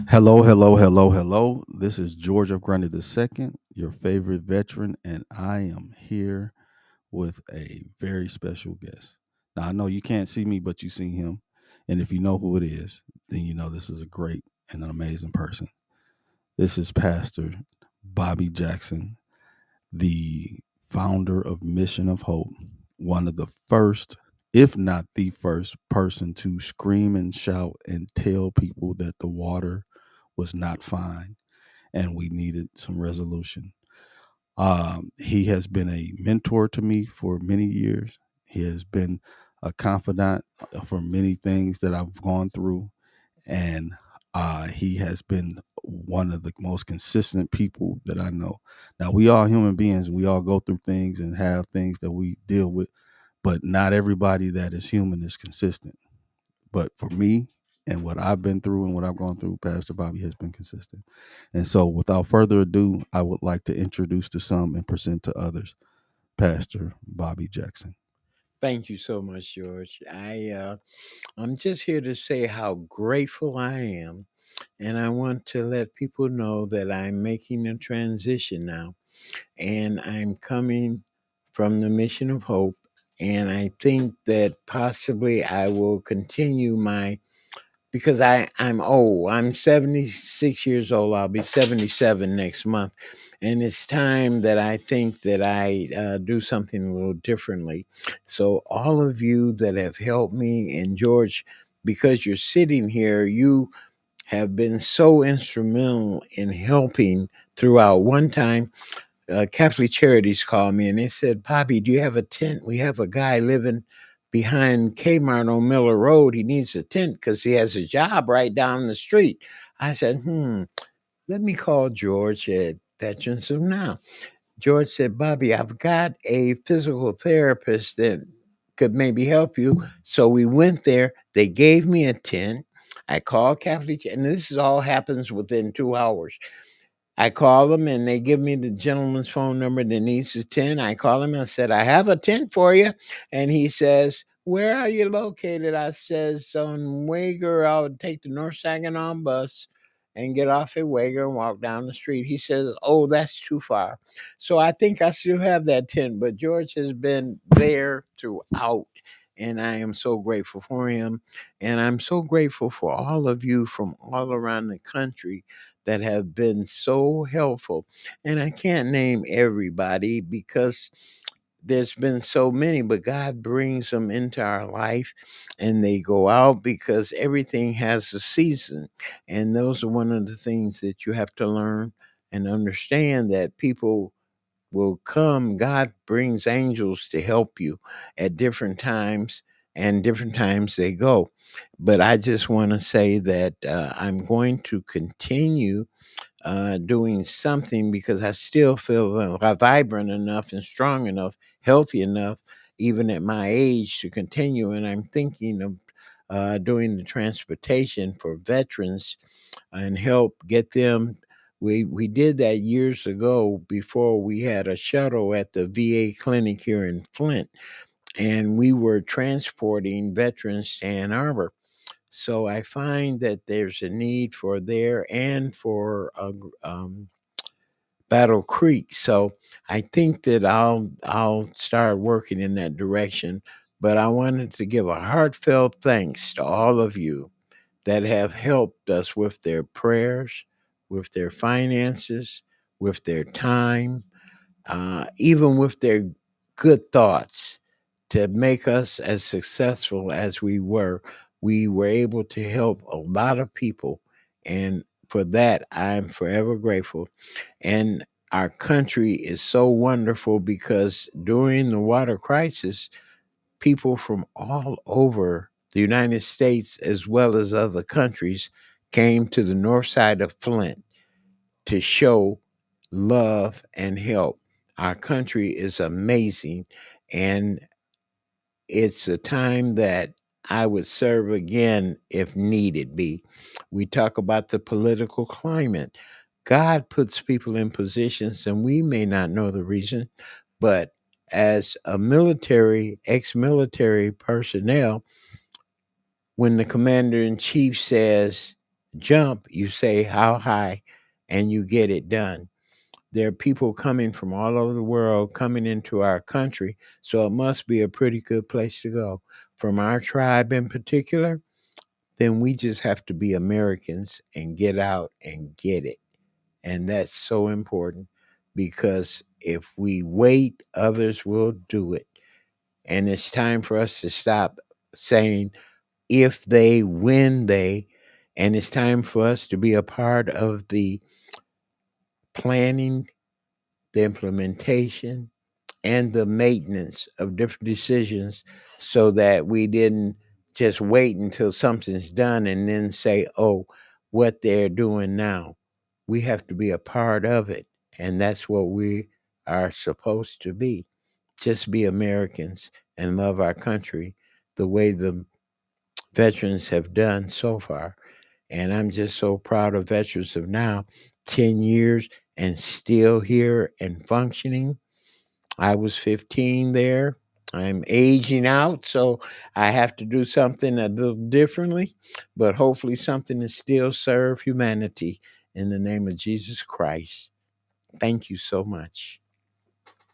Hello, hello, hello, hello. This is George of Grundy II, your favorite veteran, and I am here with a very special guest. Now, I know you can't see me, but you see him. And if you know who it is, then you know this is a great and an amazing person. This is Pastor Bobby Jackson, the founder of Mission of Hope, one of the first, if not the first person to scream and shout and tell people that the water was not fine and we needed some resolution. He has been a mentor to me for many years. He has been a confidant for many things that I've gone through, and he has been one of the most consistent people that I know. Now, we are human beings. We all go through things and have things that we deal with, but not everybody that is human is consistent. But for me and what I've been through and what I've gone through, Pastor Bobby has been consistent. And so, without further ado, I would like to introduce to some and present to others Pastor Bobby Jackson. Thank you so much, George. I'm just here to say how grateful I am, and I want to let people know that I'm making a transition now, and I'm coming from the Mission of Hope, and I think that possibly I will continue my because I'm old. I'm 76 years old. I'll be 77 next month. And it's time that I think that I do something a little differently. So, all of you that have helped me, and George, because you're sitting here, you have been so instrumental in helping throughout. One time, Catholic Charities called me and they said, Bobby, do you have a tent? We have a guy living behind Kmart on Miller Road. He needs a tent because he has a job right down the street. I said, let me call George at Veterans of Now. George said, Bobby, I've got a physical therapist that could maybe help you. So we went there. They gave me a tent. I called Catholic, and this is all happens within 2 hours. I call them and they give me the gentleman's phone number that needs the tent. I call him and I said, I have a tent for you. And he says, where are you located? I says, on Wager. I would take the North Saginaw bus and get off at Wager and walk down the street. He says, oh, that's too far. So I think I still have that tent, but George has been there throughout. And I am so grateful for him. And I'm so grateful for all of you from all around the country that have been so helpful. And I can't name everybody because there's been so many, but God brings them into our life and they go out because everything has a season. And those are one of the things that you have to learn and understand that people will come. God brings angels to help you at different times, and different times they go. But I just want to say that I'm going to continue doing something because I still feel vibrant enough and strong enough, healthy enough, even at my age, to continue. And I'm thinking of doing the transportation for veterans and help get them. We did that years ago before we had a shuttle at the VA clinic here in Flint, and we were transporting veterans to Ann Arbor. So I find that there's a need for there and for Battle Creek. So I think that I'll start working in that direction. But I wanted to give a heartfelt thanks to all of you that have helped us with their prayers, with their finances, with their time, even with their good thoughts to make us as successful as we were. We were able to help a lot of people. And for that, I'm forever grateful. And our country is so wonderful because during the water crisis, people from all over the United States, as well as other countries, came to the north side of Flint to show love and help. Our country is amazing, and it's a time that I would serve again if needed be. We talk about the political climate. God puts people in positions, and we may not know the reason, but as a military, ex military personnel, when the commander in chief says, jump, you say how high, and you get it done. There are people coming from all over the world coming into our country, so it must be a pretty good place to go. From our tribe in particular, then we just have to be Americans and get out and get it. And that's so important because if we wait, others will do it. And it's time for us to stop saying, if they, when they, and it's time for us to be a part of the planning, the implementation, and the maintenance of different decisions so that we didn't just wait until something's done and then say, oh, what they're doing now. We have to be a part of it. And that's what we are supposed to be. Just be Americans and love our country the way the veterans have done so far. And I'm just so proud of veterans of now, 10 years and still here and functioning. I was 15 there. I'm aging out, so I have to do something a little differently, but hopefully something to still serve humanity in the name of Jesus Christ. Thank you so much.